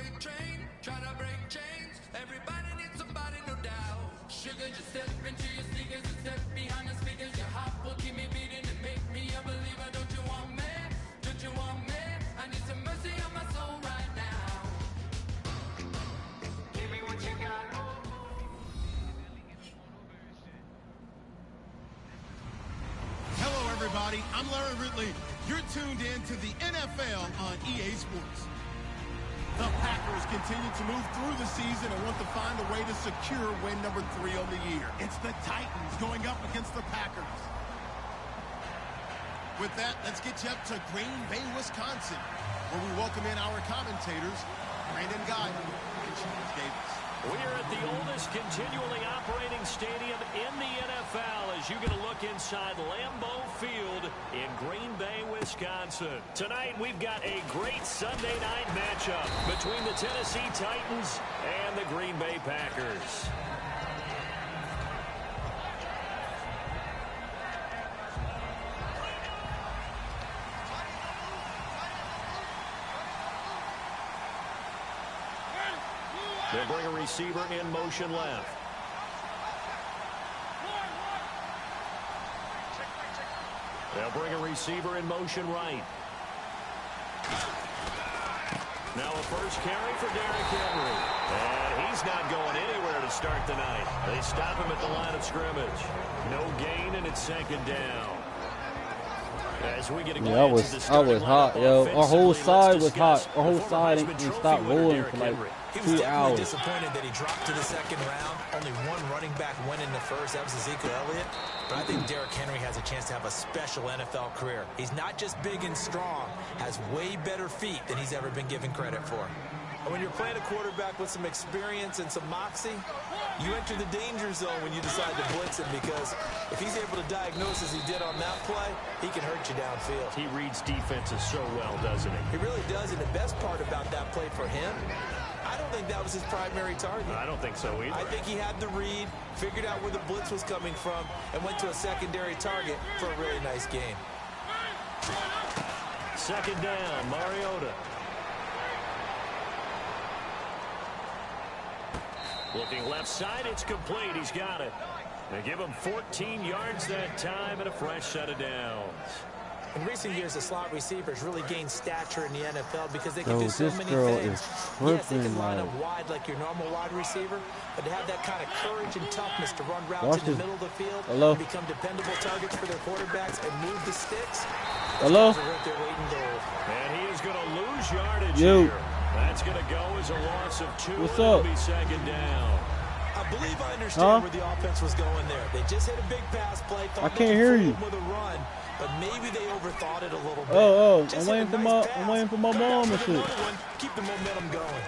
freight train, trying to break chains. Everybody needs somebody, no doubt. Sugar, just step into your sneakers and step behind the speakers. Your heart will keep me beating and make me a believer. Don't you want me? Don't you want me? I need some mercy on my soul right now. Give me what you got. Hello, everybody. I'm Larry Ridley. You're tuned in to the NFL on EA Sports. The Packers continue to move through the season and want to find a way to secure win number 3 on the year. It's the Titans going up against the Packers. With that, let's get you up to Green Bay, Wisconsin, where we welcome in our commentators, Brandon Guy and Charles Davis. We are at the oldest continually operating stadium in the NFL as you get a look inside Lambeau Field in Green Bay, Wisconsin. Tonight we've got a great Sunday night matchup between the Tennessee Titans and the Green Bay Packers. They'll bring a receiver in motion left. They'll bring a receiver in motion right. Now a first carry for Derrick Henry. And he's not going anywhere to start the night. They stop him at the line of scrimmage. No gain, and it's second down. As we get a glance at the I was hot, yo. Our whole side was hot. Our whole side ain't stopped rolling for like 2 hours. Disappointed that he dropped to the second round. Only one running back went in the first. That was Ezekiel Elliott. But I think Derrick Henry has a chance to have a special NFL career. He's not just big and strong, has way better feet than he's ever been given credit for. And when you're playing a quarterback with some experience and some moxie, you enter the danger zone when you decide to blitz him, because if he's able to diagnose as he did on that play, he can hurt you downfield. He reads defenses so well, doesn't he? He really does, and the best part about that play for him, I don't think that was his primary target. I don't think so either. I think he had the read, figured out where the blitz was coming from, and went to a secondary target for a really nice game. Second down, Mariota. Looking left side, it's complete. He's got it. They give him 14 yards that time and a fresh set of downs. In recent years, the slot receivers really gained stature in the NFL because they can do so many things. Yes, they can line up wide like your normal wide receiver, but to have that kind of courage and toughness to run routes in the middle of the field and become dependable targets for their quarterbacks and move the sticks. Hello? And he is going to lose yardage here. That's going to go as a loss of 2. What's up? It'll be second down. I believe I understand where the offense was going there. They just hit a big pass play. I can't hear you. With a run, but maybe they overthought it a little bit. I'm waiting for my mom and shit. Keep the momentum going.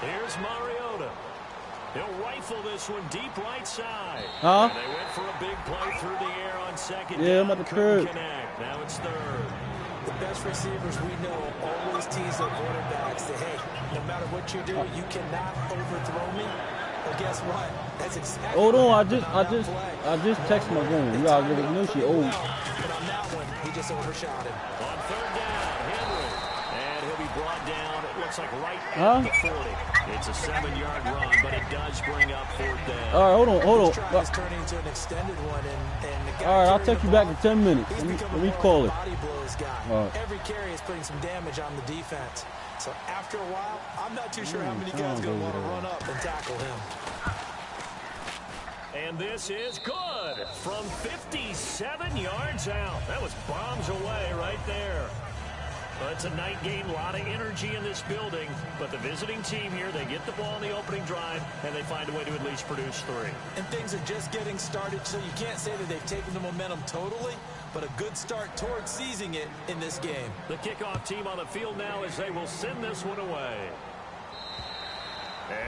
Here's Mariota. He'll rifle this one deep right side. Huh? And they went for a big play through the air on second Yeah, down. I'm at the curb. Now it's third. The best receivers we know always tease their quarterbacks that, hey, no matter what you do, you cannot overthrow me. Well, guess what? That's exactly Hold on, I just texted my woman. You gotta get a new shit. But on that one, he just overshot him. On third down, Henry. And he'll be brought down, it looks like right at the 40. It's a 7-yard run, but it does bring up fourth down. All right, hold on. This drive is turning into an extended one, and the guy all right, I'll take you back in 10 minutes. Let me call it. Body blows guy. Every carry is putting some damage on the defense. So after a while, I'm not too sure how many guys are going to want to run up and tackle him. And this is good from 57 yards out. That was bombs away right there. But it's a night game, a lot of energy in this building. But the visiting team here, they get the ball in the opening drive, and they find a way to at least produce 3. And things are just getting started, so you can't say that they've taken the momentum totally, but a good start towards seizing it in this game. The kickoff team on the field now as they will send this one away.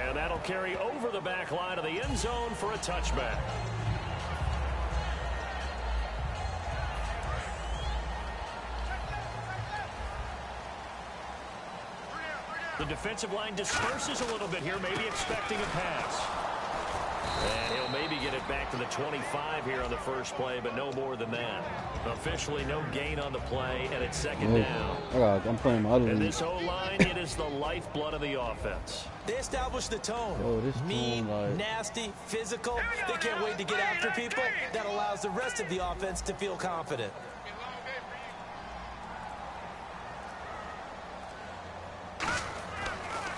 And that'll carry over the back line of the end zone for a touchback. The defensive line disperses a little bit here, maybe expecting a pass. And he'll maybe get it back to the 25 here on the first play, but no more than that. Officially no gain on the play, and it's second down. I'm playing my other And league. this O-line, it is the lifeblood of the offense. They established the tone. This mean, tone, like... nasty, physical. They can't wait to get after people. That allows the rest of the offense to feel confident.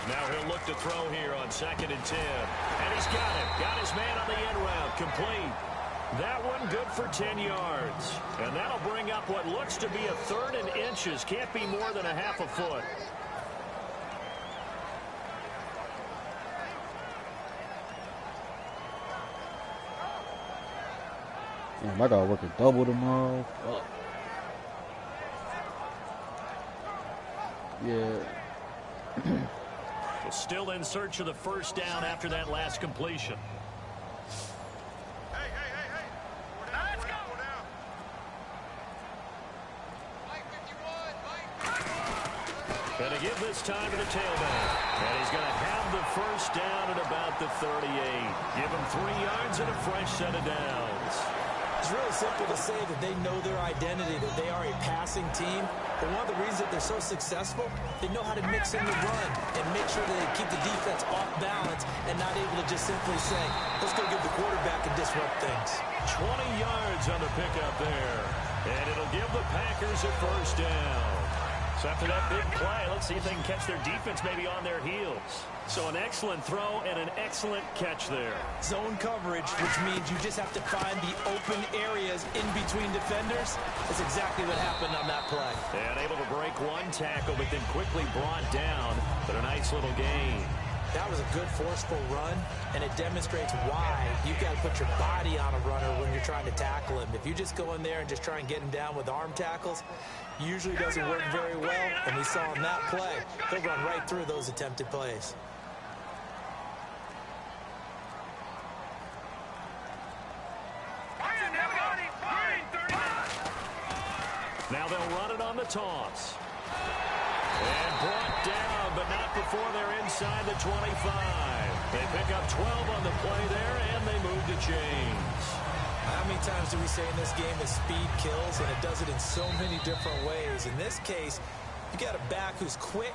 Now he'll look to throw here on 2nd and 10. And he's got it. Got his man on the end route. Complete. That one good for 10 yards. And that'll bring up what looks to be a 3rd and inches. Can't be more than a half a foot. Damn, I gotta work a double tomorrow. Fuck. Yeah. Still in search of the first down after that last completion. Let's go. Gonna give this time to the tailback. And he's gonna have the first down at about the 38. Give him 3 yards and a fresh set of downs. It's really simple to say that they know their identity, that they are a passing team. But one of the reasons that they're so successful, they know how to mix in the run and make sure that they keep the defense off balance and not able to just simply say, let's go get the quarterback and disrupt things. 20 yards on the pickup there. And it'll give the Packers a first down. So after that big play, let's see if they can catch their defense maybe on their heels. So an excellent throw and an excellent catch there. Zone coverage, which means you just have to find the open areas in between defenders. That's exactly what happened on that play. And able to break one tackle, but then quickly brought down. But a nice little gain. That was a good forceful run, and it demonstrates why you've got to put your body on a runner when you're trying to tackle him. If you just go in there and just try and get him down with arm tackles, usually doesn't work very well, and we saw in that play, he'll run right through those attempted plays. Now they'll run it on the toss. And brought down, but not before they're inside the 25. They pick up 12 on the play there, and they move to chains. How many times do we say in this game that speed kills, and it does it in so many different ways? In this case, you got a back who's quick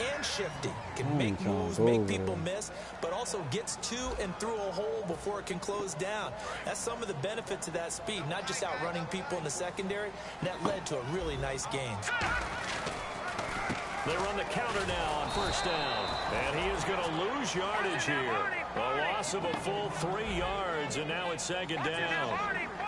and shifty, can make moves, make people miss, but also gets to and through a hole before it can close down. That's some of the benefits of that speed, not just outrunning people in the secondary, and that led to a really nice game. They run the counter now on first down. And he is going to lose yardage here. A loss of a full 3 yards, and now it's second down.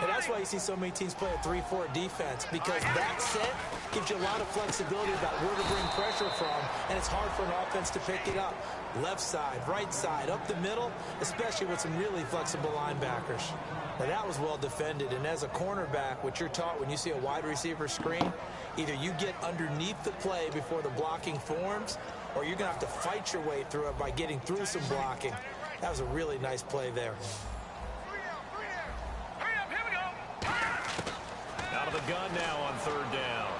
And that's why you see so many teams play a 3-4 defense, because that set gives you a lot of flexibility about where to bring pressure from, and it's hard for an offense to pick it up. Left side, right side, up the middle, especially with some really flexible linebackers. Now, that was well defended, and as a cornerback, what you're taught when you see a wide receiver screen, either you get underneath the play before the blocking forms, or you're going to have to fight your way through it by getting through some blocking. That was a really nice play there. Out of the gun now on third down.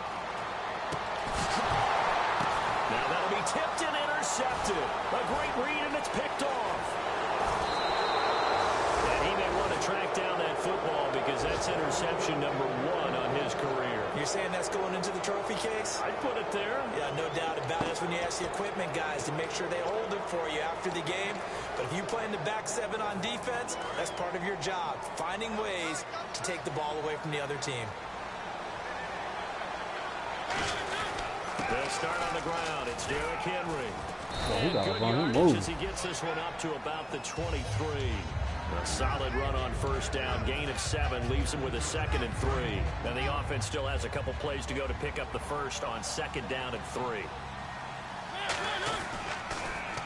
Now that'll be tipped and intercepted. A great read, and it's picked off. And he may want to track down that football because that's interception number 1 on his career. You're saying that's going into the trophy case? I'd put it there. Yeah, no doubt about it. That's when you ask the equipment guys to make sure they hold it for you after the game. But if you play in the back 7 on defense, that's part of your job, finding ways to take the ball away from the other team. They'll start on the ground. It's Derrick Henry. He got Good yardage as he gets this one up to about the 23. A solid run on first down. Gain of 7 leaves him with a 2nd and 3. And the offense still has a couple plays to go to pick up the first on 2nd down and 3.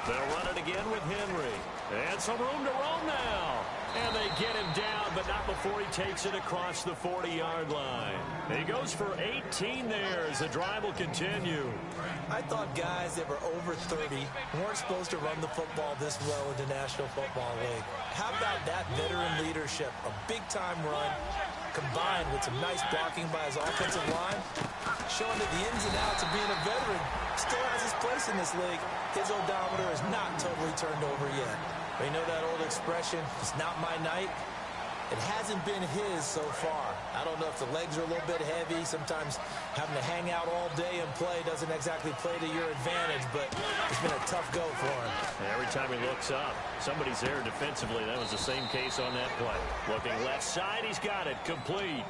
They'll run it again with Henry. And some room to roam now. And they get him down, but not before he takes it across the 40-yard line. He goes for 18 there as the drive will continue. I thought guys that were over 30 weren't supposed to run the football this well in the National Football League. How about that veteran leadership? A big-time run combined with some nice blocking by his offensive line, showing that the ins and outs of being a veteran still has his place in this league. His odometer is not totally turned over yet. You know that old expression, it's not my night? It hasn't been his so far. I don't know if the legs are a little bit heavy. Sometimes having to hang out all day and play doesn't exactly play to your advantage, but it's been a tough go for him. Every time he looks up, somebody's there defensively. That was the same case on that play. Looking left side, he's got it. Complete.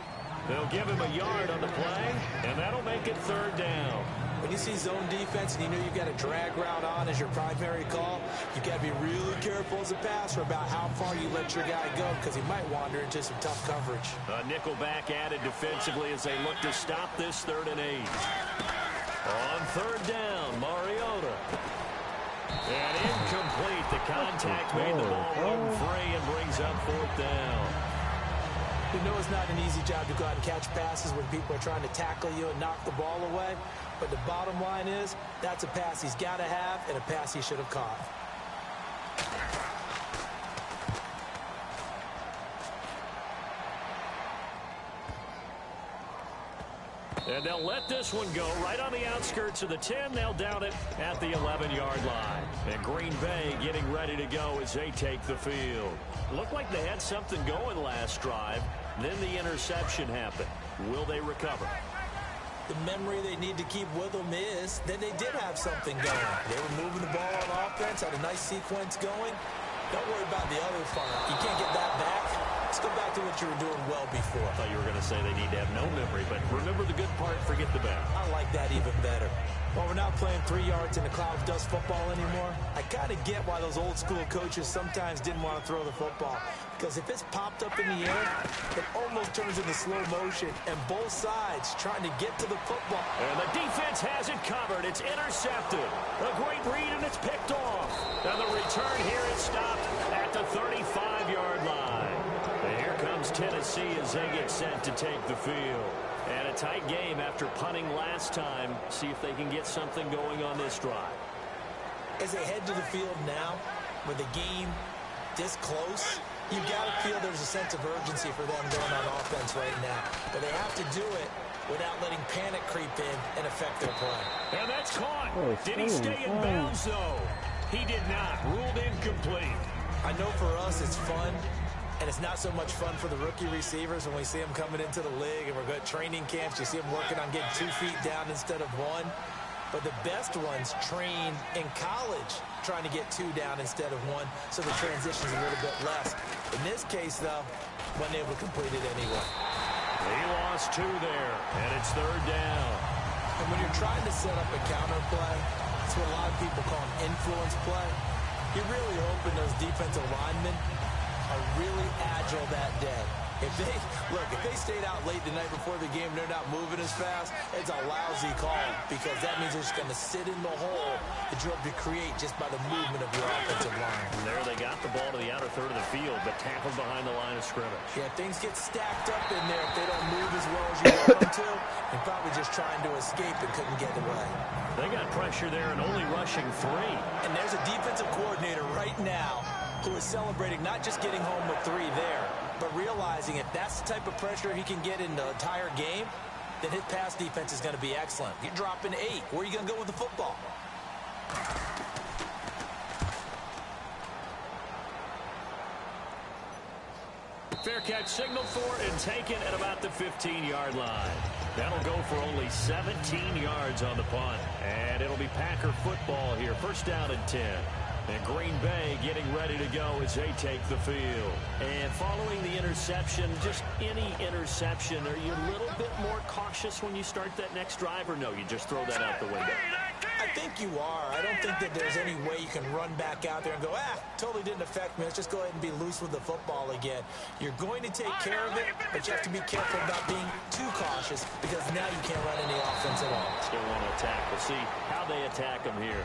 They'll give him a yard on the play, and that'll make it 3rd down. When you see zone defense and you know you've got a drag route on as your primary call, you've got to be really careful as a passer about how far you let your guy go because he might wander into some tough coverage. A nickel back added defensively as they look to stop this 3rd and 8. On 3rd down, Mariota. And incomplete. The contact made the ball run free and brings up 4th down. You know it's not an easy job to go out and catch passes when people are trying to tackle you and knock the ball away. But the bottom line is, that's a pass he's got to have and a pass he should have caught. And they'll let this one go right on the outskirts of the 10. They'll down it at the 11-yard line. And Green Bay getting ready to go as they take the field. Looked like they had something going last drive. Then the interception happened. Will they recover? The memory they need to keep with them is that they did have something going. They were moving the ball on offense, had a nice sequence going. Don't worry about the other part. You can't get that back. Let's go back to what you were doing well before. I thought you were going to say they need to have no memory, but remember the good part, forget the bad. I like that even better. While we're not playing 3 yards in a cloud of dust football anymore, I kind of get why those old school coaches sometimes didn't want to throw the football. Because if it's popped up in the air, it almost turns into slow motion, and both sides trying to get to the football. And the defense has it covered. It's intercepted. A great read, and it's picked off. And the return here is stopped at the 35-yard line. And here comes Tennessee as they get set to take the field. And a tight game after punting last time. See if they can get something going on this drive. As they head to the field now, with the game this close, you've got to feel there's a sense of urgency for them going on offense right now. But they have to do it without letting panic creep in and affect their play. And that's caught. Did he stay in bounds, though? He did not. Ruled incomplete. I know for us it's fun. And it's not so much fun for the rookie receivers when we see them coming into the league and we're going to training camps. You see them working on getting 2 feet down instead of 1. But the best ones train in college trying to get 2 down instead of 1, so the transition's a little bit less. In this case, though, wasn't able to complete it anyway. He lost 2 there, and it's 3rd down. And when you're trying to set up a counter play, it's what a lot of people call an influence play. You're really hoping those defensive linemen are really agile that day. If they stayed out late the night before the game, they're not moving as fast, it's a lousy call because that means they're just going to sit in the hole that you hope to create just by the movement of your offensive line. And there they got the ball to the outer third of the field, but tackled behind the line of scrimmage. Yeah, things get stacked up in there if they don't move as well as you want them to. They're probably just trying to escape and couldn't get away. They got pressure there and only rushing 3. And there's a defensive coordinator right now who is celebrating not just getting home with 3 there, but realizing if that's the type of pressure he can get in the entire game, then his pass defense is going to be excellent. You're dropping 8. Where are you going to go with the football? Fair catch signaled for and taken at about the 15-yard line. That'll go for only 17 yards on the punt. And it'll be Packer football here. 1st down and 10. And Green Bay getting ready to go as they take the field. And following the interception, just any interception, are you a little bit more cautious when you start that next drive, or no, you just throw that out the window? I think you are. I don't think that there's any way you can run back out there and go, totally didn't affect me. Let's just go ahead and be loose with the football again. You're going to take care of it, but you have to be careful about being too cautious because now you can't run any offense at all. Still want to attack. We'll see how they attack him here.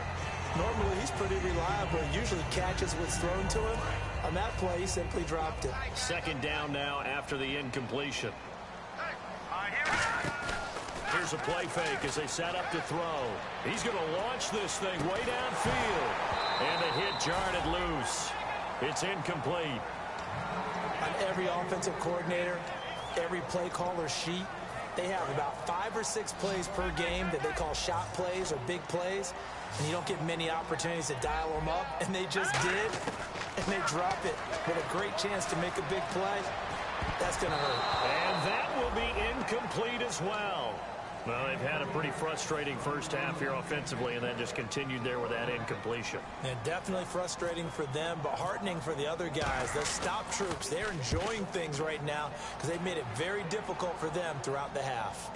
Normally, he's pretty reliable. Usually catches what's thrown to him. On that play, he simply dropped it. 2nd down now after the incompletion. Here's a play fake as they set up to throw. He's going to launch this thing way downfield. And the hit jarred it loose. It's incomplete. On every offensive coordinator, every play caller sheet, they have about 5 or 6 plays per game that they call shot plays or big plays, and you don't get many opportunities to dial them up, and they just did, and they drop it with a great chance to make a big play. That's going to hurt. And that will be incomplete as well. Well, they've had a pretty frustrating first half here offensively and then just continued there with that incompletion. And definitely frustrating for them, but heartening for the other guys. Those stop troops, they're enjoying things right now because they've made it very difficult for them throughout the half.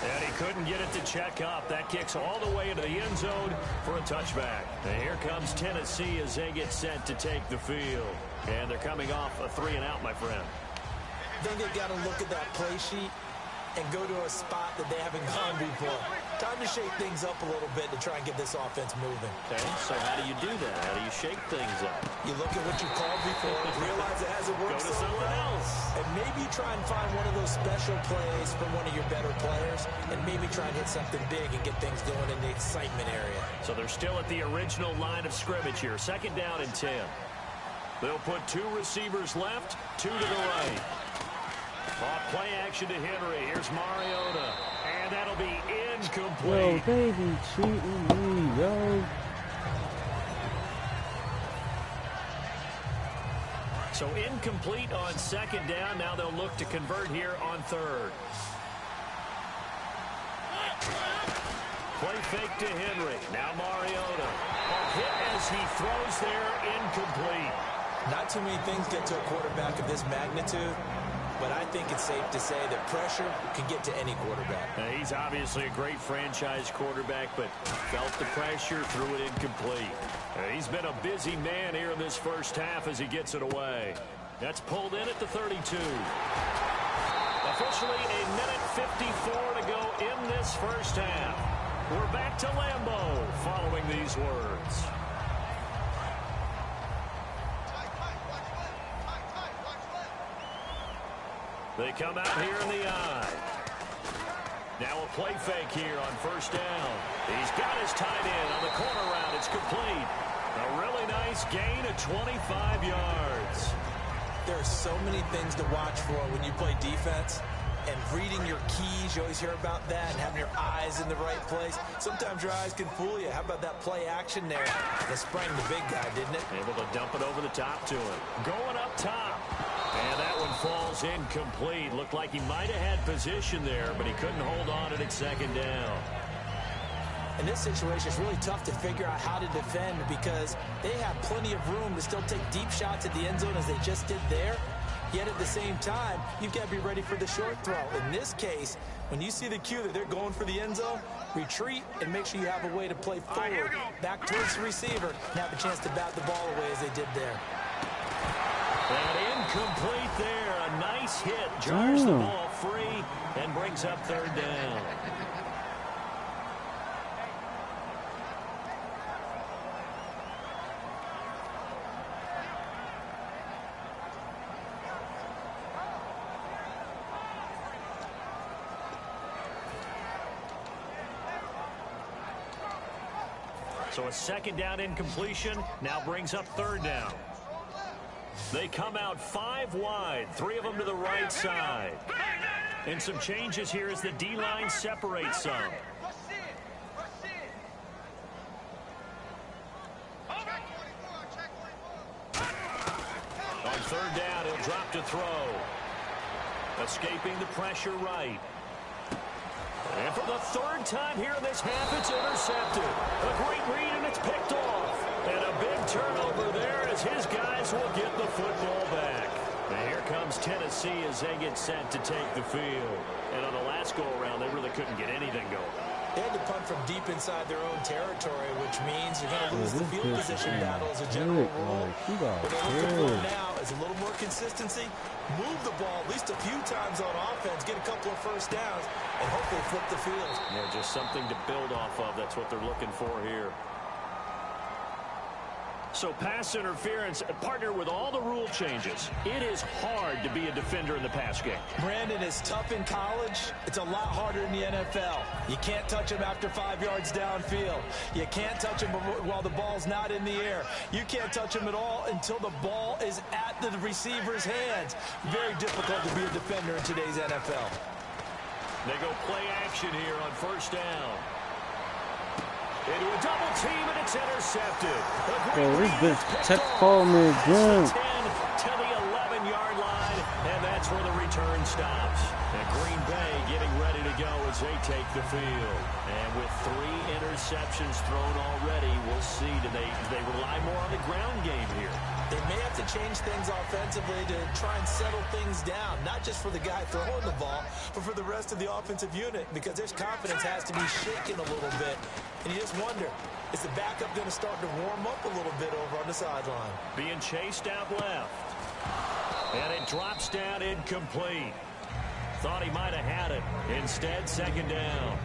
And he couldn't get it to check up. That kicks all the way into the end zone for a touchback. And here comes Tennessee as they get set to take the field. And they're coming off a 3-and-out, my friend. I think they've got to look at that play sheet and go to a spot that they haven't gone before. Time to shake things up a little bit to try and get this offense moving. Okay, so how do you do that? How do you shake things up? You look at what you called before, realize it hasn't worked Go to so something well, else. and maybe try and find one of those special plays from one of your better players, and maybe try and hit something big and get things going in the excitement area. So they're still at the original line of scrimmage here. 2nd down and 10. They'll put 2 receivers left, 2 to the right. Off play action to Henry. Here's Mariota. And that'll be incomplete. Yo, they be cheating me, yo. So incomplete on 2nd down. Now they'll look to convert here on 3rd. Play fake to Henry. Now Mariota. A hit as he throws there, incomplete. Not too many things get to a quarterback of this magnitude, but I think it's safe to say that pressure can get to any quarterback. Now, he's obviously a great franchise quarterback, but felt the pressure, threw it incomplete. He's been a busy man here in this first half as he gets it away. That's pulled in at the 32. Officially a minute 54 to go in this first half. We're back to Lambeau following these words. They come out here in the eye. Now a play fake here on 1st down. He's got his tight end on the corner route. It's complete. A really nice gain of 25 yards. There are so many things to watch for when you play defense. And reading your keys, you always hear about that, and having your eyes in the right place. Sometimes your eyes can fool you. How about that play action there? That sprang the big guy, didn't it? Able to dump it over the top to him. Going up top. And that one falls incomplete. Looked like he might have had position there, but he couldn't hold on to it at 2nd down. In this situation, it's really tough to figure out how to defend because they have plenty of room to still take deep shots at the end zone as they just did there. Yet at the same time, you've got to be ready for the short throw. In this case, when you see the cue that they're going for the end zone, retreat and make sure you have a way to play forward, back towards the receiver, and have a chance to bat the ball away as they did there. And incomplete there. A nice hit. Jars the ball free and brings up 3rd down. So a 2nd down incompletion now brings up 3rd down. They come out 5 wide, 3 of them to the right side. And some changes here as the D-line separates some. On 3rd down, he'll drop to throw. Escaping the pressure right. And for the 3rd time here in this half, it's intercepted. A great read, and it's picked off. And a big turnover there as his guys will get the football back. And here comes Tennessee as they get set to take the field. And on the last go-around, they really couldn't get anything going. They had to punt from deep inside their own territory, which means you're going to lose the field position battle as a general rule. What they're looking for now is a little more consistency, move the ball at least a few times on offense, get a couple of 1st downs, and hopefully flip the field. Yeah, just something to build off of. That's what they're looking for here. So pass interference, partner with all the rule changes. It is hard to be a defender in the pass game. Brandon, is tough in college. It's a lot harder in the NFL. You can't touch him after 5 yards downfield. You can't touch him while the ball's not in the air. You can't touch him at all until the ball is at the receiver's hands. Very difficult to be a defender in today's NFL. They go play action here on first down. Into a double team, and it's intercepted. Yo, this bitch protect call me again. 10 to the 11-yard line, and that's where the return stops. And Green Bay getting ready to go as they take the field. And with 3 interceptions thrown already, we'll see. Do they rely more on the ground game here? They may have to change things offensively to try and settle things down, not just for the guy throwing the ball, but for the rest of the offensive unit, because their confidence has to be shaken a little bit. And you just wonder, is the backup going to start to warm up a little bit over on the sideline? Being chased out left. And it drops down incomplete. Thought he might have had it. Instead, second down.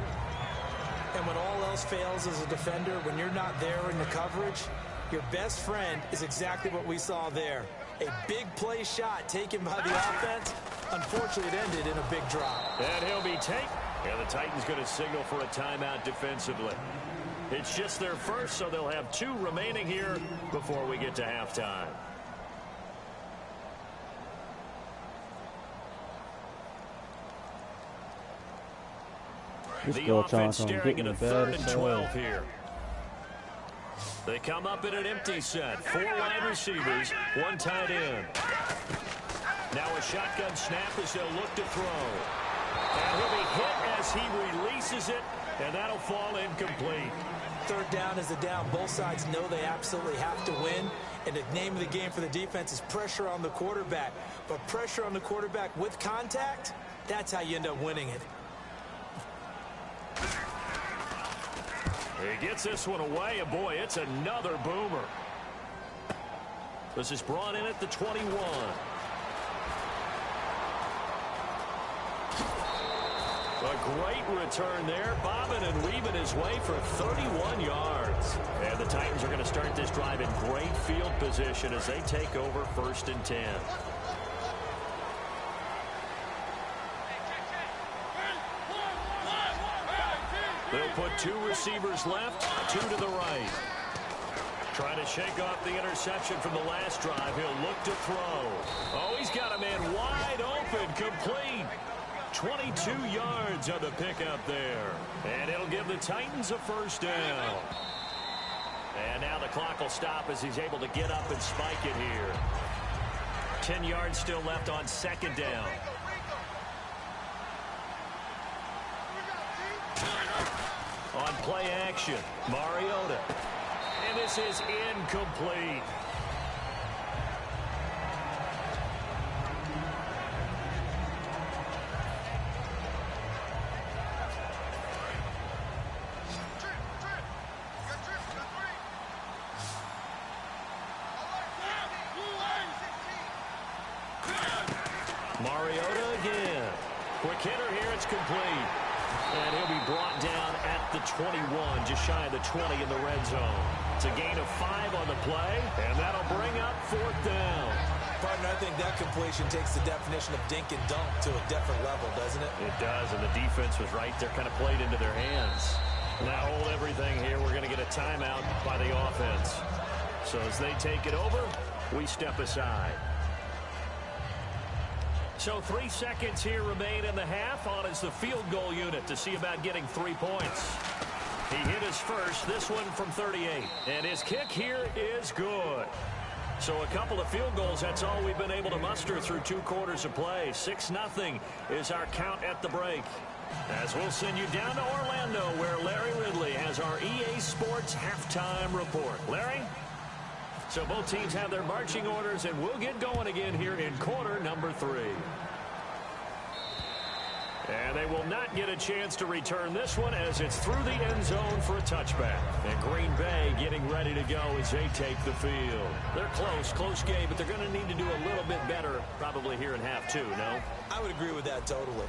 And when all else fails as a defender, when you're not there in the coverage, your best friend is exactly what we saw there. A big play shot taken by the offense. Unfortunately, it ended in a big drop. And he'll be taken. And the Titans going to signal for a timeout defensively. It's just their first, so they'll have 2 remaining here before we get to halftime. The offense staring at a 3rd and 12 here. They come up in an empty set. 4 wide receivers, 1 tight end. Now a shotgun snap as they'll look to throw. And he'll be hit as he releases it, and that'll fall incomplete. 3rd down is the down. Both sides know they absolutely have to win. And the name of the game for the defense is pressure on the quarterback. But pressure on the quarterback with contact, that's how you end up winning it. He gets this one away, and boy, it's another boomer. This is brought in at the 21. A great return there, bobbing and weaving his way for 31 yards. And the Titans are going to start this drive in great field position as they take over 1st and 10. They'll put 2 receivers left, 2 to the right. Trying to shake off the interception from the last drive. He'll look to throw. Oh, he's got a man wide open, complete. 22 yards on the pickup there. And it'll give the Titans a 1st down. And now the clock will stop as he's able to get up and spike it here. 10 yards still left on 2nd down. On play action, Mariota. And this is incomplete. Mariota again. Quick hitter here, it's complete. And he'll be brought down at the 21, just shy of the 20 in the red zone. It's a gain of 5 on the play, and that'll bring up 4th down. Partner, I think that completion takes the definition of dink and dunk to a different level, doesn't it? It does, and the defense was right there, kind of played into their hands. Now hold everything here. We're going to get a timeout by the offense. So as they take it over, we step aside. So 3 seconds here remain in the half. On is the field goal unit to see about getting 3 points. He hit his first, this one from 38. And his kick here is good. So a couple of field goals, that's all we've been able to muster through 2 quarters of play. 6-0 is our count at the break. As we'll send you down to Orlando, where Larry Ridley has our EA Sports halftime report. Larry? So both teams have their marching orders, and we'll get going again here in quarter number 3. And they will not get a chance to return this one as it's through the end zone for a touchback. And Green Bay getting ready to go as they take the field. They're close game, but they're going to need to do a little bit better probably here in half 2, no? I would agree with that totally.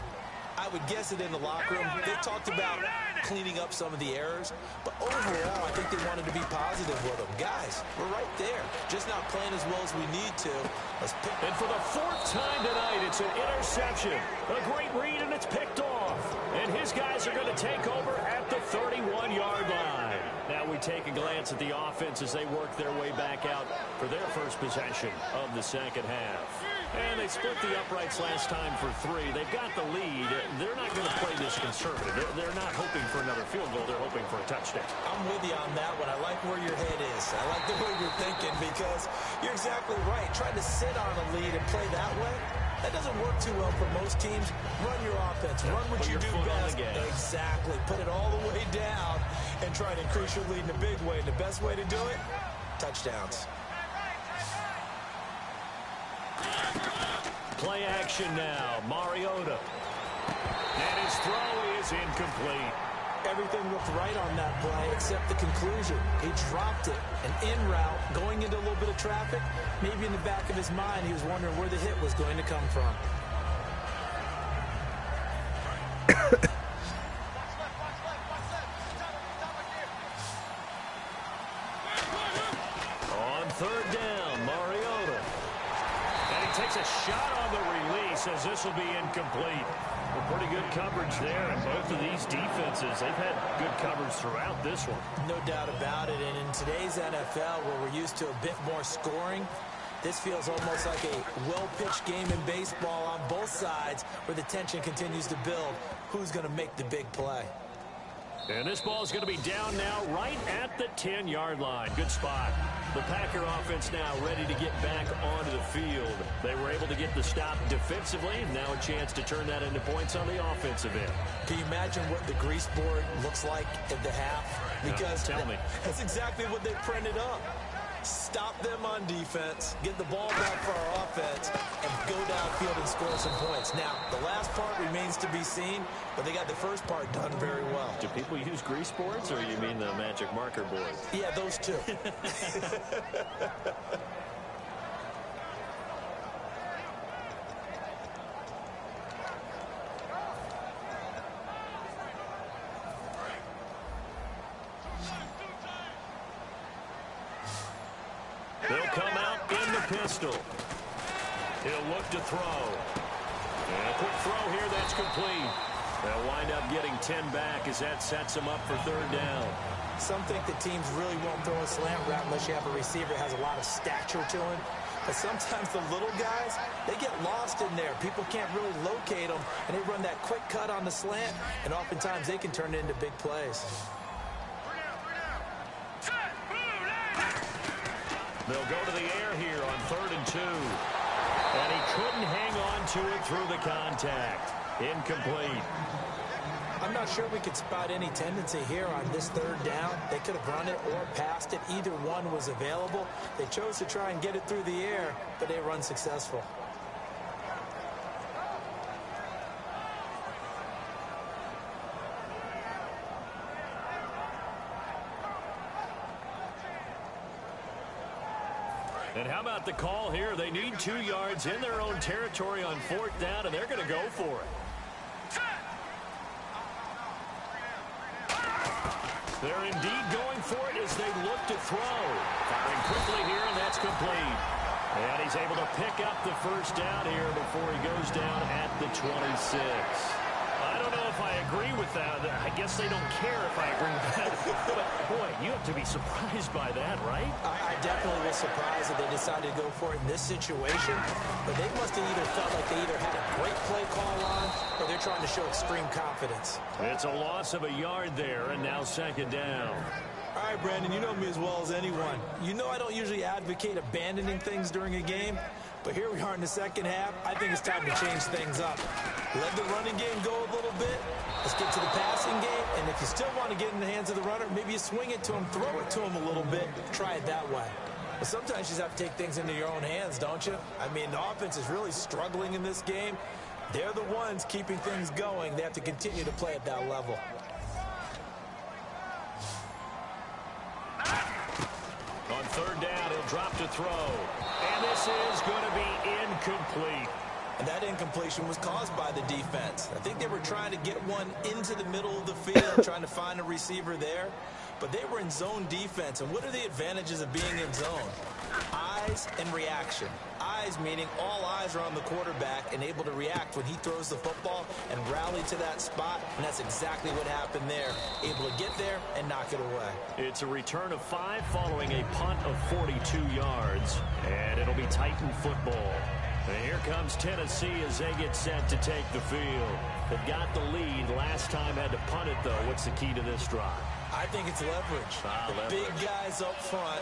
I would guess it in the locker room. They talked about cleaning up some of the errors, but overall, I think they want to do to be positive with them. Guys, we're right there, just not playing as well as we need to. Let's pick. And for the 4th time tonight, it's an interception. A great read, and it's picked off. And his guys are going to take over at the 31-yard line. Now we take a glance at the offense as they work their way back out for their first possession of the second half. And they split the uprights last time for 3. They've got the lead. They're not going to play this conservative. They're not hoping for another field goal. They're hoping for a touchdown. I'm with you on that one. I like where your head is. I like the way you're thinking because you're exactly right. Trying to sit on a lead and play that way, that doesn't work too well for most teams. Run your offense. Run what you do best. Exactly. Put it all the way down and try to increase your lead in a big way. And the best way to do it, touchdowns. Play action now. Mariota. And his throw is incomplete. Everything looked right on that play except the conclusion. He dropped it. An in route, going into a little bit of traffic. Maybe in the back of his mind, he was wondering where the hit was going to come from. On 3rd down, Mariota. And he takes a shot on the release as this will be incomplete. Well, pretty good coverage there, and both of these defenses, they've had good coverage throughout this one. No doubt about it, and in today's NFL, where we're used to a bit more scoring, this feels almost like a well-pitched game in baseball on both sides where the tension continues to build. Who's going to make the big play? And this ball is going to be down now right at the 10-yard line. Good spot. The Packer offense now ready to get back onto the field. They were able to get the stop defensively, and now a chance to turn that into points on the offensive end. Can you imagine what the grease board looks like at the half? Because tell me. That's exactly what they printed up. Stop them on defense, get the ball back for our offense, and go downfield and score some points. Now, the last part remains to be seen, but they got the first part done very well. Do people use grease boards, or you mean the magic marker board? Yeah, those two. They'll come out in the pistol. He'll look to throw. And a quick throw here, that's complete. They'll wind up getting 10 back as that sets them up for 3rd down. Some think the teams really won't throw a slant route unless you have a receiver that has a lot of stature to him. But sometimes the little guys, they get lost in there. People can't really locate them, and they run that quick cut on the slant, and oftentimes they can turn it into big plays. They'll go to the air here on 3rd and 2. And he couldn't hang on to it through the contact. Incomplete. I'm not sure we could spot any tendency here on this 3rd down. They could have run it or passed it. Either one was available. They chose to try and get it through the air, but they were unsuccessful. And how about the call here? They need 2 yards in their own territory on 4th down, and they're going to go for it. They're indeed going for it as they look to throw. Firing quickly here, and that's complete. And he's able to pick up the 1st down here before he goes down at the 26. I don't know if I agree with that. I guess they don't care if I agree with that. But, boy, you have to be surprised by that, right? I definitely was surprised that they decided to go for it in this situation. But they must have either felt like they either had a great play call on or they're trying to show extreme confidence. It's a loss of a yard there, and now 2nd down. All right, Brandon, you know me as well as anyone. You know I don't usually advocate abandoning things during a game. But here we are in the 2nd half. I think it's time to change things up. Let the running game go a little bit. Let's get to the passing game. And if you still want to get in the hands of the runner, maybe you swing it to him, throw it to him a little bit. Try it that way. But sometimes you just have to take things into your own hands, don't you? I mean, the offense is really struggling in this game. They're the ones keeping things going. They have to continue to play at that level. On 3rd down, he'll drop to throw. And this is going to be incomplete. And that incompletion was caused by the defense. I think they were trying to get one into the middle of the field, trying to find a receiver there. but they were in zone defense. And what are the advantages of being in zone? Eyes and reaction. Eyes meaning all eyes are on the quarterback and able to react when he throws the football and rally to that spot, and that's exactly what happened there. Able to get there and knock it away. It's a return of 5 following a punt of 42 yards, and it'll be Titan football. And here comes Tennessee as they get set to take the field. They've got the lead. Last time had to punt it, though. What's the key to this drive? I think it's leverage. The big guys up front.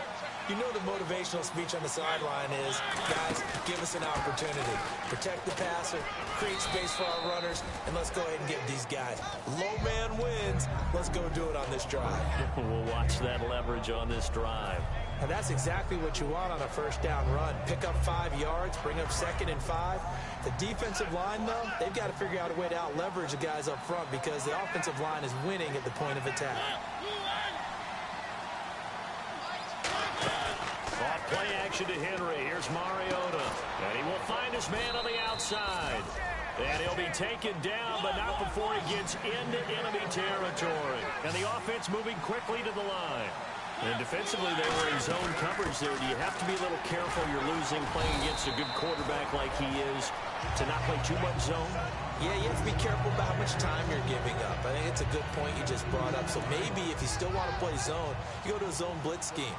You know the motivational speech on the sideline is, guys, give us an opportunity. Protect the passer, create space for our runners, and let's go ahead and give these guys. Low man wins. Let's go do it on this drive. We'll watch that leverage on this drive. And that's exactly what you want on a first down run. Pick up 5 yards, bring up 2nd and 5. The defensive line, though, they've got to figure out a way to out-leverage the guys up front because the offensive line is winning at the point of attack. Off play action to Henry. Here's Mariota. And he will find his man on the outside. And he'll be taken down, but not before he gets into enemy territory. And the offense moving quickly to the line. And defensively, they were in zone coverage there. Do you have to be a little careful? You're losing playing against a good quarterback like he is to not play too much zone? Yeah, you have to be careful about how much time you're giving up. I think it's a good point you just brought up. So maybe if you still want to play zone, you go to a zone blitz scheme.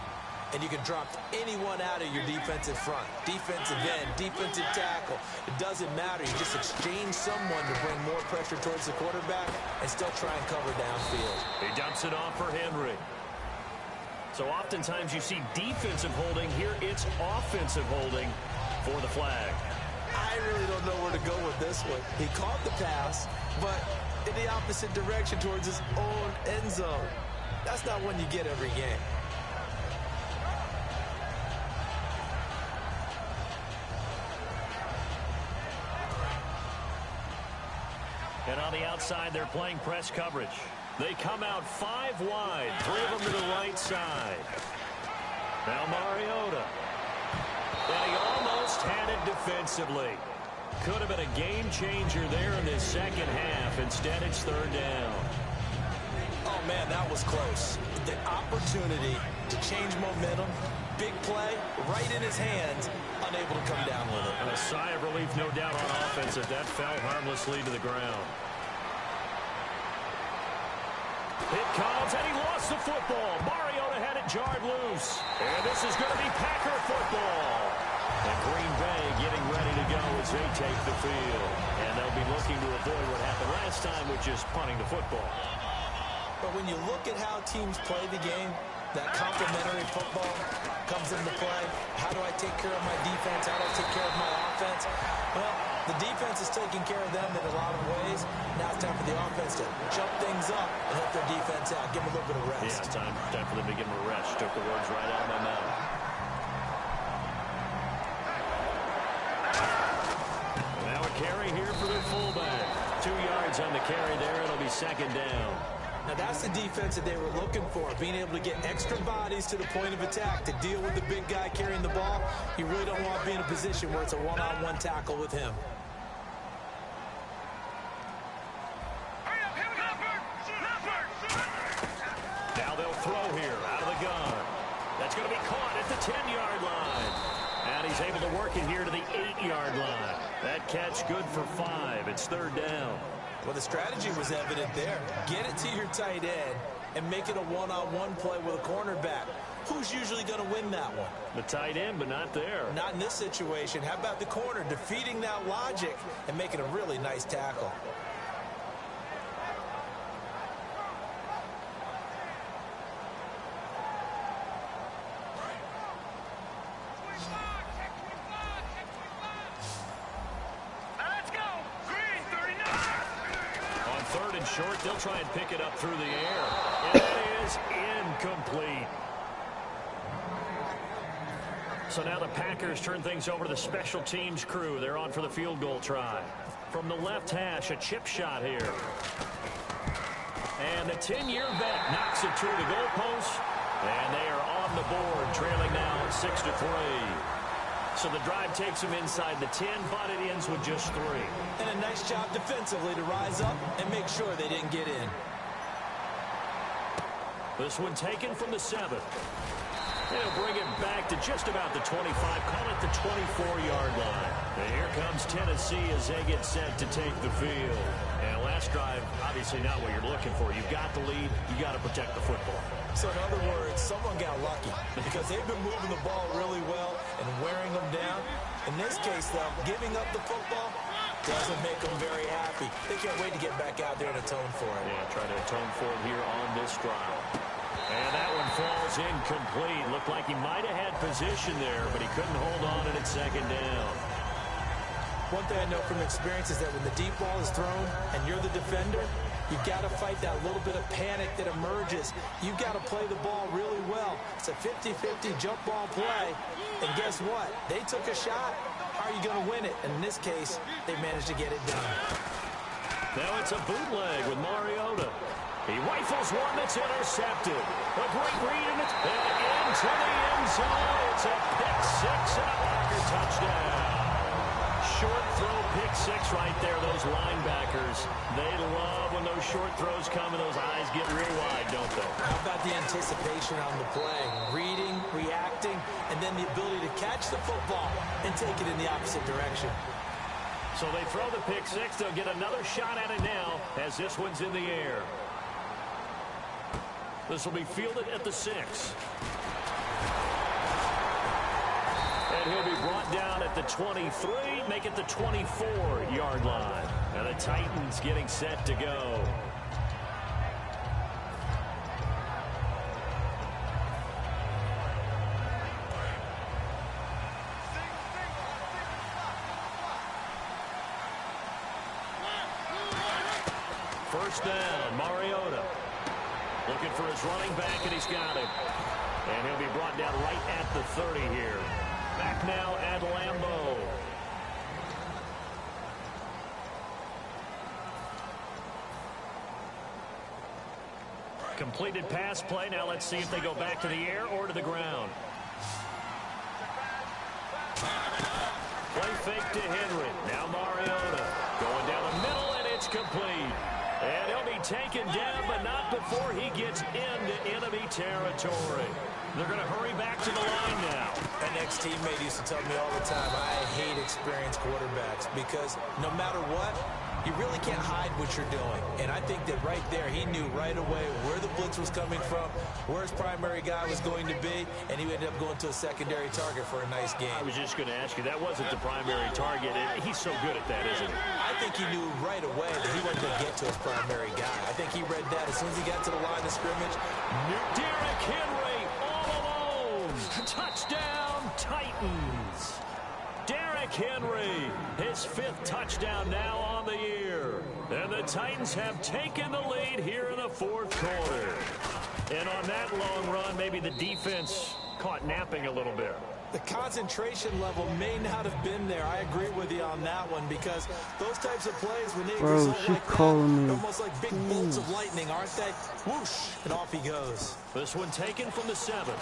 And you can drop anyone out of your defensive front. Defensive end, defensive tackle. It doesn't matter. You just exchange someone to bring more pressure towards the quarterback and still try and cover downfield. He dumps it off for Henry. So oftentimes you see defensive holding. Here it's offensive holding for the flag. I really don't know where to go with this one. He caught the pass, but in the opposite direction towards his own end zone. That's not one you get every game. And on the outside, they're playing press coverage. They come out 5 wide, 3 of them to the right side. Now Mariota. And he almost had it defensively. Could have been a game changer there in this second half. Instead, it's 3rd down. Oh, man, that was close. The opportunity to change momentum, big play, right in his hands, unable to come down with it. And a sigh of relief, no doubt, on offense if that fell harmlessly to the ground. It comes, and he lost the football. Mariota had it jarred loose. And this is going to be Packer football. And Green Bay getting ready to go as they take the field. And they'll be looking to avoid what happened last time, which is punting the football. But when you look at how teams play the game, that complementary football comes into play. How do I take care of my defense? How do I take care of my offense? Well, the defense is taking care of them in a lot of ways. Now it's time for the offense to jump things up and help their defense out. Give them a little bit of rest. Yeah, time for them to give them a rest. Took the words right out of my mouth. Now a carry here for the fullback. 2 yards on the carry there. It'll be 2nd down. Now that's the defense that they were looking for, being able to get extra bodies to the point of attack to deal with the big guy carrying the ball. You really don't want to be in a position where it's a one-on-one tackle with him. Now they'll throw here out of the gun. That's going to be caught at the 10-yard line. And he's able to work it here to the 8-yard line. That catch good for 5. It's 3rd down. Well, the strategy was evident there. Get it to your tight end and make it a one-on-one play with a cornerback. Who's usually going to win that one? The tight end, but not there. Not in this situation. How about the corner defeating that logic and making a really nice tackle? Short, they'll try and pick it up through the air. And it is incomplete. So now the Packers turn things over to the special teams crew. They're on for the field goal try. From the left hash, a chip shot here. And the 10-year vet knocks it through the goalpost. And they are on the board, trailing now 6-3. So the drive takes them inside the 10, but it ends with just 3. And a nice job defensively to rise up and make sure they didn't get in. This one taken from the 7. They'll bring it back to just about the 25, call it the 24-yard line. And here comes Tennessee as they get set to take the field. And last drive, obviously not what you're looking for. You've got the lead. You got to protect the football. So in other words, someone got lucky because they've been moving the ball really well and wearing them down. In this case, though, giving up the football doesn't make them very happy. They can't wait to get back out there and atone for it. Yeah, try to atone for it here on this drive. And that one falls incomplete. Looked like he might have had position there, but he couldn't hold on to it second down. One thing I know from experience is that when the deep ball is thrown and you're the defender, you've got to fight that little bit of panic that emerges. You've got to play the ball really well. It's a 50-50 jump ball play. And guess what? They took a shot. How are you going to win it? And in this case, they managed to get it done. Now it's a bootleg with Mariota. He rifles one that's intercepted. A great read and it's into the end zone. It's a pick 6 and a Packer touchdown. Short throw, pick 6 right there. Those linebackers, they love when those short throws come and those eyes get real wide, don't they? How about the anticipation on the play? Reading, reacting, and then the ability to catch the football and take it in the opposite direction. So they throw the pick 6. They'll get another shot at it now as this one's in the air. This will be fielded at the 6. And he'll be brought down at the 23, make it the 24-yard line. And the Titans getting set to go. First down, Mariota. Looking for his running back, and he's got him. And he'll be brought down right at the 30 here. Back now at Lambeau. Completed pass play. Now let's see if they go back to the air or to the ground. Play fake to Henry. Now Mariota. Going down the middle, and it's complete. And he'll be taken down, but not before he gets into enemy territory. They're going to hurry back to the line now. An ex-teammate used to tell me all the time, I hate experienced quarterbacks because no matter what, you really can't hide what you're doing. And I think that right there, he knew right away where the blitz was coming from, where his primary guy was going to be, and he ended up going to a secondary target for a nice game. I was just going to ask you, that wasn't the primary target. He's so good at that, isn't he? I think he knew right away that he wasn't going to get to his primary guy. I think he read that as soon as he got to the line of scrimmage. Derrick Henry all alone. Touchdown, Titans. Derrick Henry, his 5th touchdown now on the year. And the Titans have taken the lead here in the 4th quarter. And on that long run, maybe the defense caught napping a little bit. The concentration level may not have been there. I agree with you on that one because those types of plays, when they result like that, they're almost like big bolts of lightning, aren't they? Whoosh, and off he goes. This one taken from the 7.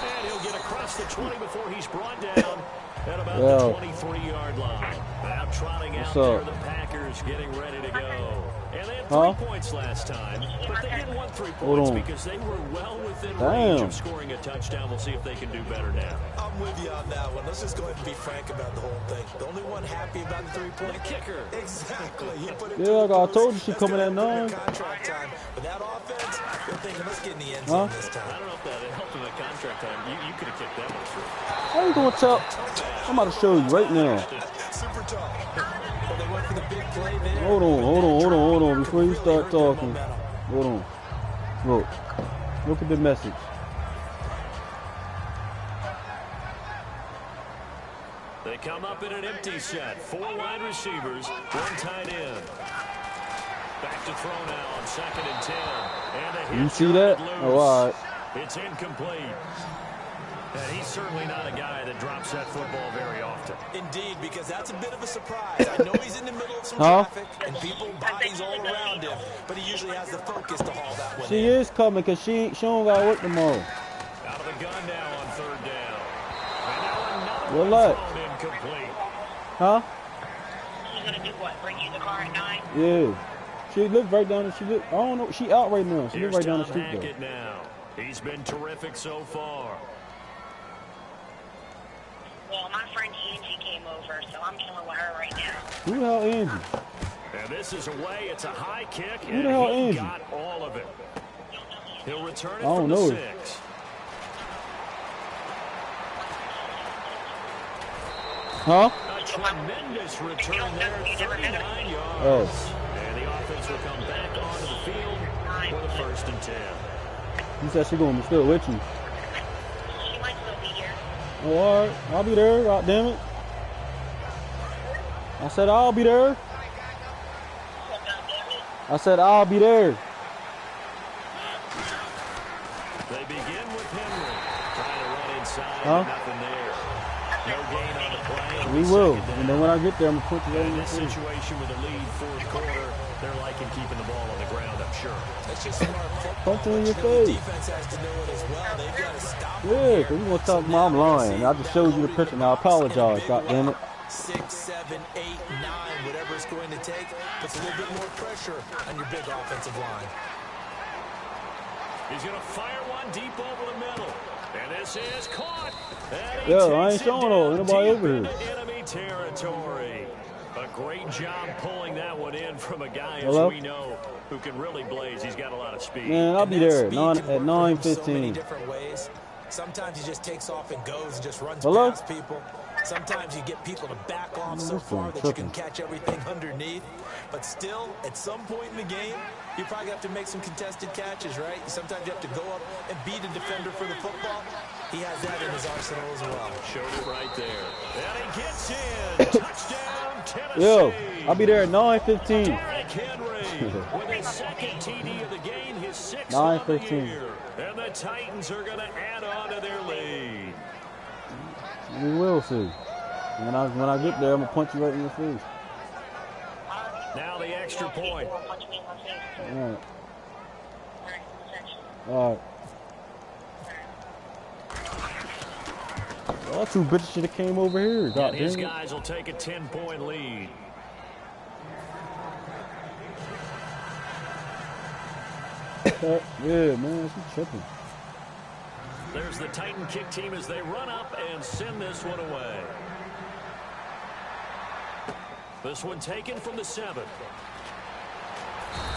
And he'll get across the 20 before he's brought down at about the 23-yard line. Now trotting out there, the Packers getting ready to go. And they had 3 points last time, but they didn't want 3 points because they were well within range of scoring a touchdown. We'll see if they can do better now. I'm with you on that one. Let's just go ahead and be frank about the whole thing. The only one happy about the 3-point kicker. Exactly. He put it I told you she coming at 9. Contract time. But that offense, they're thinking, let's get in the end zone this time. I don't know if that helped him at contract time. You could have kicked that one through. How you gonna tell? I'm about to show you right now. Super tough. Well, they went for the big play there. Hold on. Before you start talking. Hold on. Look at the message. They come up in an empty set. 4 wide receivers, 1 tight end. Back to throw now on 2nd and 10. And a hit. You see that? Oh, all right. It's incomplete. And he's certainly not a guy that drops that football very often. Indeed, because that's a bit of a surprise. I know he's in the middle of some traffic and people bodies all around him, but he usually has the focus to haul that one in. She is coming because she don't got to work tomorrow. Out of the gun now on 3rd down. And now another one thrown incomplete. Huh? She's going to do what? Bring you the car at 9? Yeah. She lives right down the street. I don't know. She out right now. She lives right down the Tom street, though. Hackett now. He's been terrific so far. Well, my friend Angie came over, so I'm chilling with her right now. Who the hell Angie? And this is away. It's a high kick, Who the hell and he Angie? got all of it. He'll return it I don't from know the her. 6. Huh? A tremendous return there, 39 yards. Oh. And the offense will come back onto the field for the 1st and 10. You said she gonna be still with you. She might still be here. Oh, all right. I'll be there. God damn it. I said I'll be there. I said I'll be there. They begin with Henry. Trying to run inside. Huh? Nothing there. No gain on the play. We will. And then when I get there, I'm gonna put you right In in the this face. situation with a lead 4th quarter, they're liking keeping the ball on the ground, I'm sure. That's just smart football. Punch in your The face. defense has to know it as well. They've got to stop them Yeah, here. because you gonna talk about I'm lying. I just showed you the picture. Now I apologize. God damn it. 6, 7, 8, 9, whatever it's going to take, puts a little bit more pressure on your big offensive line. He's going to fire one deep over the middle. And this is caught. And he Yeah, I takes ain't showing it no down anybody deep over here. into enemy territory. A great job pulling that one in from a guy, as Hello? we know, who can really blaze. He's got a lot of speed. Man, I'll And be that there speed at can work for him so many 9:15. different ways. Sometimes he just takes off and goes and just runs Hello? past people. Sometimes you get people to back off so this far thing that you can tripping. catch everything underneath. But still, at some point in the game, you probably have to make some contested catches, right? Sometimes you have to go up and beat a defender for the football. He has that in his arsenal as well. Showed it right there. And he gets in. Touchdown, Tennessee. Yo, I'll be there at 9:15. Derrick Henry with his 2nd TD of the game, his 6th 9:15. on the year. And the Titans are going to add on to their lead. We will see. When I get there, I'm gonna punch you right in your face. Now the extra point. Punch me in my face. All right. All right, All right. Y'all two bitches should have came over here. God And his damn it. guys will take a 10-point lead. Yeah, man, she tripping. There's the Titan kick team as they run up and send this one away. This one taken from the 7.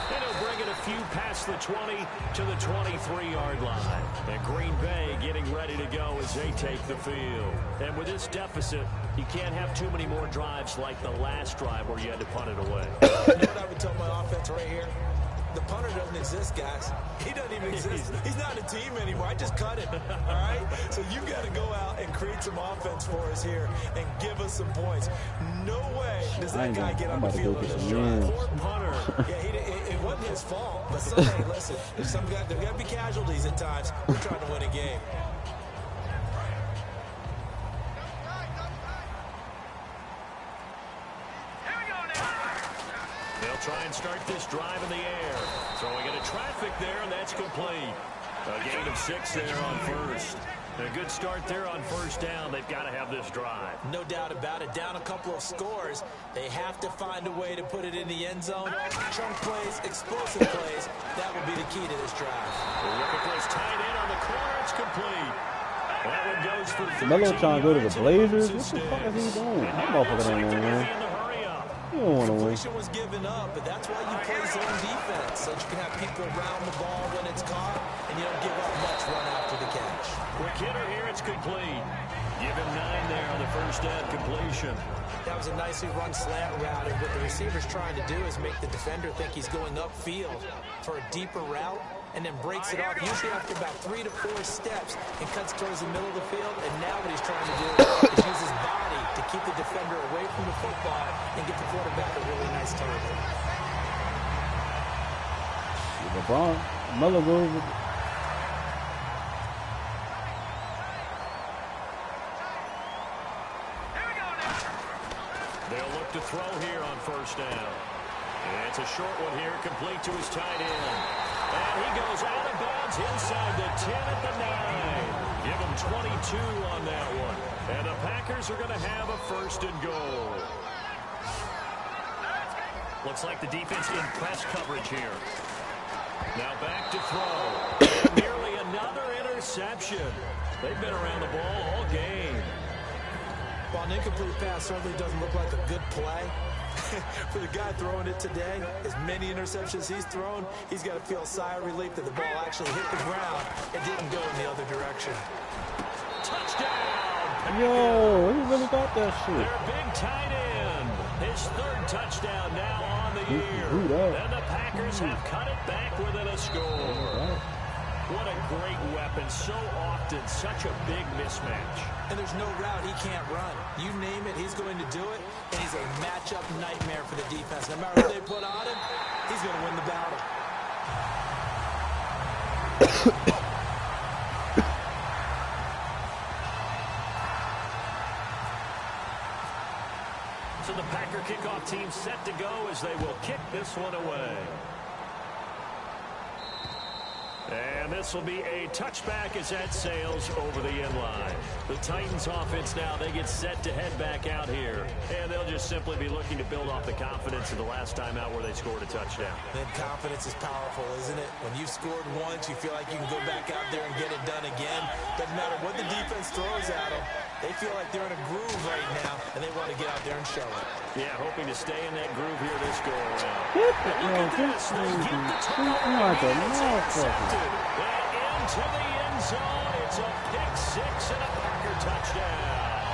And he'll bring it a few past the 20 to the 23-yard line. And Green Bay getting ready to go as they take the field. And with this deficit, you can't have too many more drives like the last drive where you had to punt it away. You know what I would tell my offense right here? The punter doesn't exist, guys. He doesn't even exist. He's not a team anymore. I just cut him, all right? So you got to go out and create some offense for us here and give us some points. No way does that guy get on the field with a drive. Poor punter. Yeah, it wasn't his fault. But hey, listen, there got to be casualties at times. We're trying to win a game. They'll try and start this drive in the air. Throwing into traffic there, and that's complete. A gain of 6 there on 1st. A good start there on 1st down. They've got to have this drive. No doubt about it. Down a couple of scores. They have to find a way to put it in the end zone. Chunk plays, explosive plays. That will be the key to this drive. Look at this tight end on the corner. It's complete. That one goes for 13 Melo trying to go to the yards, and Blazers? runs What the fuck is he instead. doing? And That now motherfucker looks don't like wanna they're gonna win. be in the hurry up. You don't want to win. Completion was given up, but that's why you play zone defense, so that you can have people around the ball when it's caught, and you don't give up much run after the catch. Quick hitter here. It's complete. Give him 9 there on the 1st down completion. That was a nicely run slant route, and what the receiver's trying to do is make the defender think he's going upfield for a deeper route, and then breaks it off, usually after about 3 to 4 steps, and cuts towards the middle of the field. And now what he's trying to do is use his body to keep the defender away from the football and get the quarterback a really nice target. LeBron, Melo goes with They'll look to throw here on 1st down. And it's a short one here, complete to his tight end. And he goes out of bounds inside the 10 at the 9. Give him 22 on that one. And the Packers are going to have a 1st and goal. Looks like the defense in press coverage here. Now back to throw. Nearly another interception. They've been around the ball all game. While an incomplete pass certainly doesn't look like a good play, for the guy throwing it today, as many interceptions he's thrown, he's got to feel a sigh of relief that the ball actually hit the ground and didn't go in the other direction. Touchdown! Yo, he really got that shit. Their big tight end. His third touchdown now on the year. And the Packers have cut it back within a score. What a great weapon. So often, such a big mismatch. And there's no route he can't run. You name it, he's going to do it. And he's a matchup nightmare for the defense. No matter who they put on him, he's going to win the battle. So the Packer kickoff team set to go as they will kick this one away. And this will be a touchback as that sails over the end line. The Titans offense now, they get set to head back out here. And they'll just simply be looking to build off the confidence of the last time out where they scored a touchdown. Then confidence is powerful, isn't it? When you've scored once, you feel like you can go back out there and get it done again. Doesn't matter what the defense throws at them. They feel like they're in a groove right now, and they want to get out there and show it. Yeah, hoping to stay in that groove here this go-around. Look at this. They get the turnover. Intercepted. And into the end zone. It's a pick six and a Packer touchdown.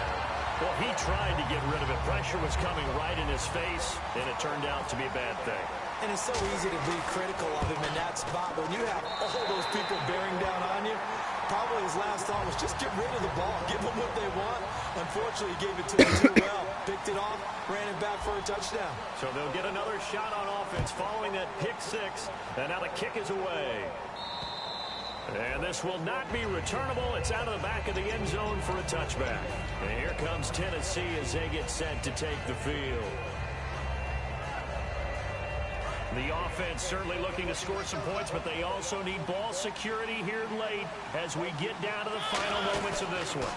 Well, he tried to get rid of it. Pressure was coming right in his face, and it turned out to be a bad thing. And it's so easy to be critical of him in that spot. When you have all those people bearing down on you, probably his last thought was just get rid of the ball, give them what they want. Unfortunately, he gave it to them too well. Picked it off, ran it back for a touchdown. So they'll get another shot on offense following that pick six. And now the kick is away. And this will not be returnable. It's out of the back of the end zone for a touchback. And here comes Tennessee as they get set to take the field. The offense certainly looking to score some points, but they also need ball security here late as we get down to the final moments of this one.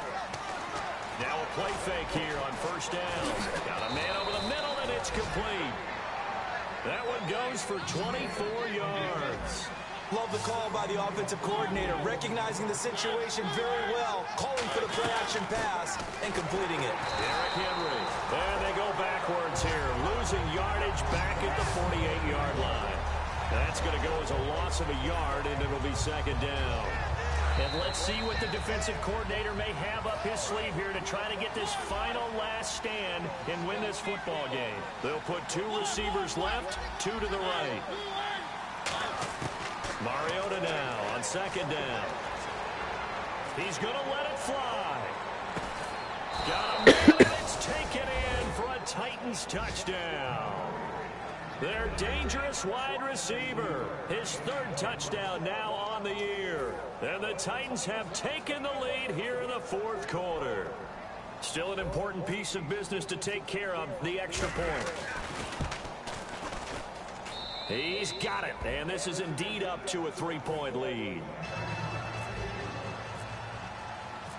Now a play fake here on first down. Got a man over the middle, and it's complete. That one goes for 24 yards. Love the call by the offensive coordinator, recognizing the situation very well, calling for the play-action pass, and completing it. Derrick Henry. And they go backwards here, losing yardage back at the 48-yard line. That's going to go as a loss of a yard, and it'll be second down. And let's see what the defensive coordinator may have up his sleeve here to try to get this final last stand and win this football game. They'll put two receivers left, two to the right. Mariota now on second down. He's going to let it fly. Got a man, and it's taken in for a Titans touchdown. Their dangerous wide receiver. His third touchdown now on the year. And the Titans have taken the lead here in the fourth quarter. Still an important piece of business to take care of, the extra point. He's got it, and this is indeed up to a 3-point lead.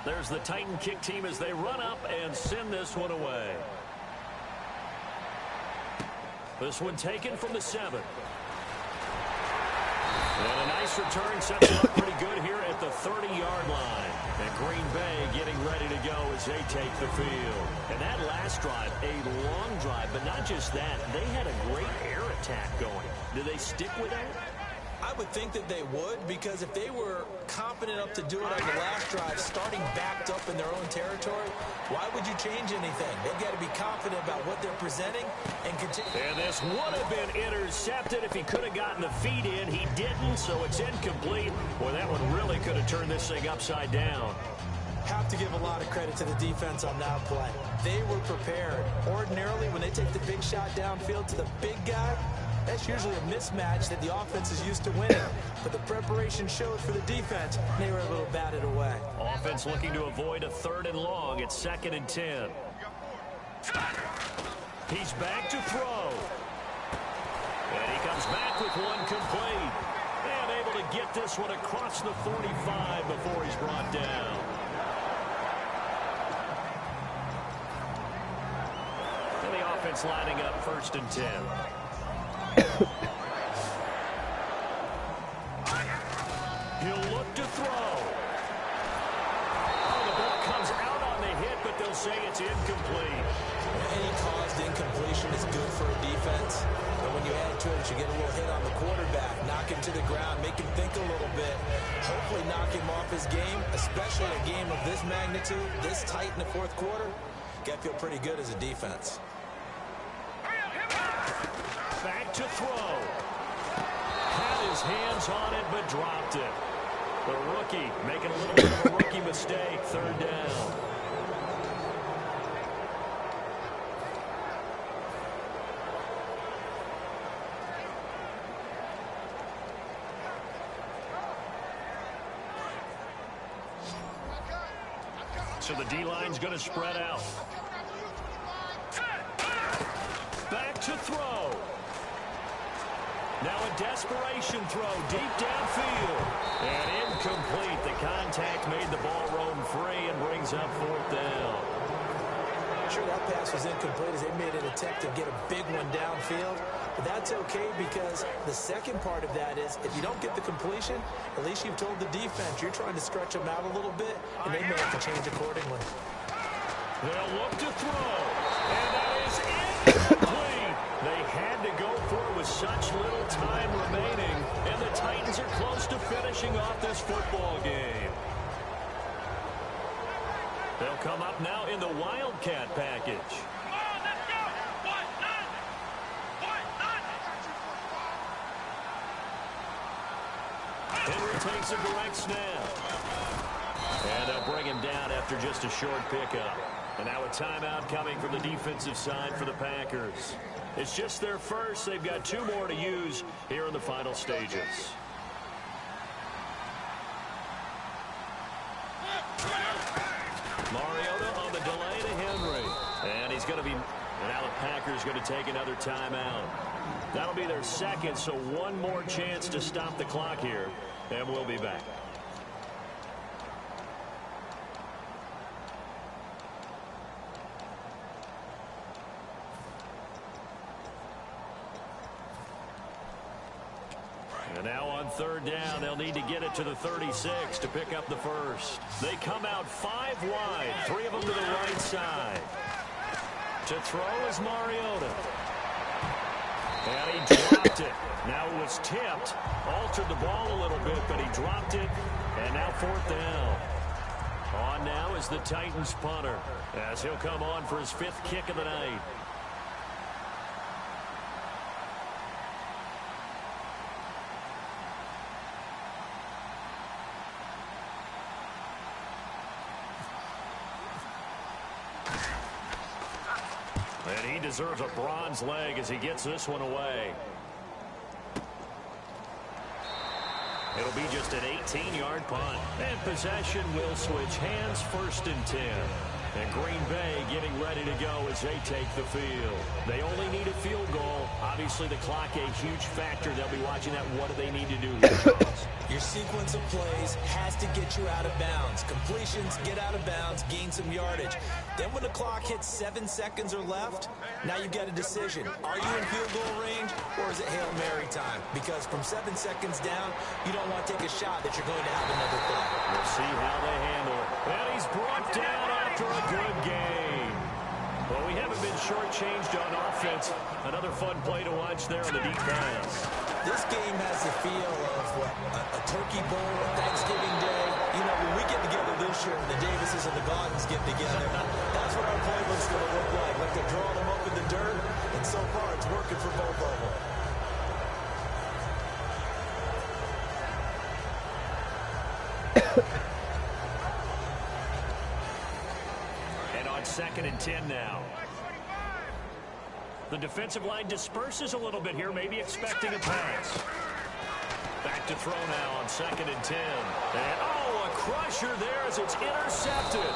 There's the Titan kick team as they run up and send this one away. This one taken from the 7. And a nice return sets them up pretty good here at the 30-yard line. And Green Bay getting ready to go as they take the field. And that last drive, a long drive, but not just that. They had a great air attack going. Do they stick with that? I would think that they would, because if they were confident enough to do it on the last drive, starting backed up in their own territory, why would you change anything? They've got to be confident about what they're presenting and continue. And this would have been intercepted if he could have gotten the feet in. He didn't, so it's incomplete. Boy, that one really could have turned this thing upside down. Have to give a lot of credit to the defense on that play. They were prepared. Ordinarily, when they take the big shot downfield to the big guy, that's usually a mismatch that the offense is used to winning. But the preparation showed for the defense, and they were able to bat it away. Offense looking to avoid a 3rd and long. It's 2nd and 10. He's back to throw. And he comes back with one complete. And able to get this one across the 45 before he's brought down. And the offense lining up 1st and 10. to throw. Oh, the ball comes out on the hit, but they'll say it's incomplete. Any caused incompletion is good for a defense. But when you add to it, you get a little hit on the quarterback, knock him to the ground, make him think a little bit, hopefully knock him off his game, especially in a game of this magnitude, this tight in the fourth quarter. Got to feel pretty good as a defense. Back to throw. Had his hands on it, but dropped it. The rookie making a little bit of a rookie mistake, third down. So the D-line's going to spread out. Back to throw. Now a desperation throw deep downfield. And incomplete. The contact made the ball roam free and brings up fourth down. Sure, that pass was incomplete as they made an attempt to get a big one downfield. But that's okay because the second part of that is if you don't get the completion, at least you've told the defense you're trying to stretch them out a little bit, and they may have to change accordingly. They'll look to throw. And that is incomplete. They had to go for it with such little time remaining. And the Titans are close to finishing off this football game. They'll come up now in the Wildcat package. Henry takes a direct snap. And they'll bring him down after just a short pickup. And now a timeout coming from the defensive side for the Packers. It's just their first. They've got 2 more to use here in the final stages. Mariota on the delay to Henry. And he's going to be... And now the Packers going to take another timeout. That'll be their second, so one more chance to stop the clock here. And we'll be back. And now on third down, they'll need to get it to the 36 to pick up the first. They come out 5 wide, 3 of them to the right side. To throw is Mariota. And he dropped it. Now it was tipped, altered the ball a little bit, but he dropped it. And now fourth down. On now is the Titans punter, as he'll come on for his 5th kick of the night. And he deserves a bronze leg as he gets this one away. It'll be just an 18-yard punt. And possession will switch hands, 1st and 10. And Green Bay getting ready to go as they take the field. They only need a field goal. Obviously, the clock a huge factor. They'll be watching that. What do they need to do here, Charles? Your sequence of plays has to get you out of bounds. Completions, get out of bounds, gain some yardage. Then when the clock hits 7 seconds or left, now you've got a decision. Are you in field goal range or is it Hail Mary time? Because from 7 seconds down, you don't want to take a shot that you're going to have another play. We'll see how they handle it. And he's brought down after a good game. Well, we haven't been shortchanged on offense. Another fun play to watch there on the deep pass. This game has the feel of a turkey bowl on Thanksgiving Day. You know, when we get together this year, the Davises and the Gaughtons get together, that's what our playbook's going to look like. Like they're drawing them up in the dirt, and so far it's working for both of them. And on 2nd and 10 now. The defensive line disperses a little bit here, maybe expecting a pass. Back to throw now on 2nd and 10. And, oh, a crusher there as it's intercepted.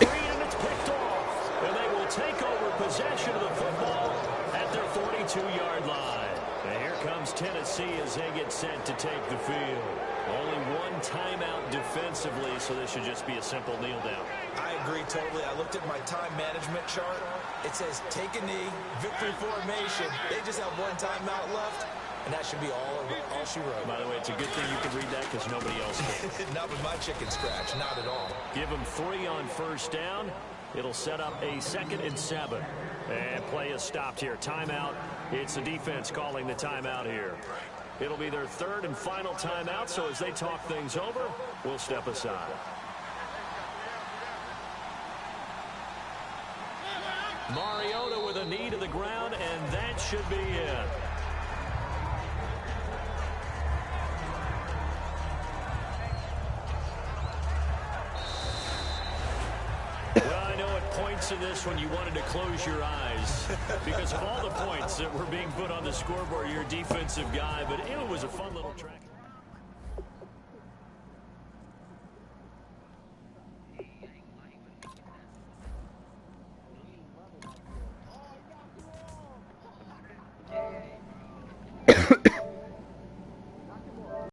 And it's picked off. And they will take over possession of the football at their 42-yard line. And here comes Tennessee as they get set to take the field. Only one timeout defensively, so this should just be a simple kneel down. I agree totally. I looked at my time management chart. It says take a knee, victory formation. They just have one timeout left. and that should be all she wrote. By the way, it's a good thing you can read that because nobody else can. Not with my chicken scratch, not at all. Give them 3 on first down. It'll set up a 2nd and 7. And play is stopped here. Timeout. It's the defense calling the timeout here. It'll be their 3rd and final timeout, so as they talk things over, we'll step aside. Mariota with a knee to the ground, and that should be it. Well, I know at points in this one you wanted to close your eyes because of all the points that were being put on the scoreboard, you're a defensive guy, but it was a fun little track.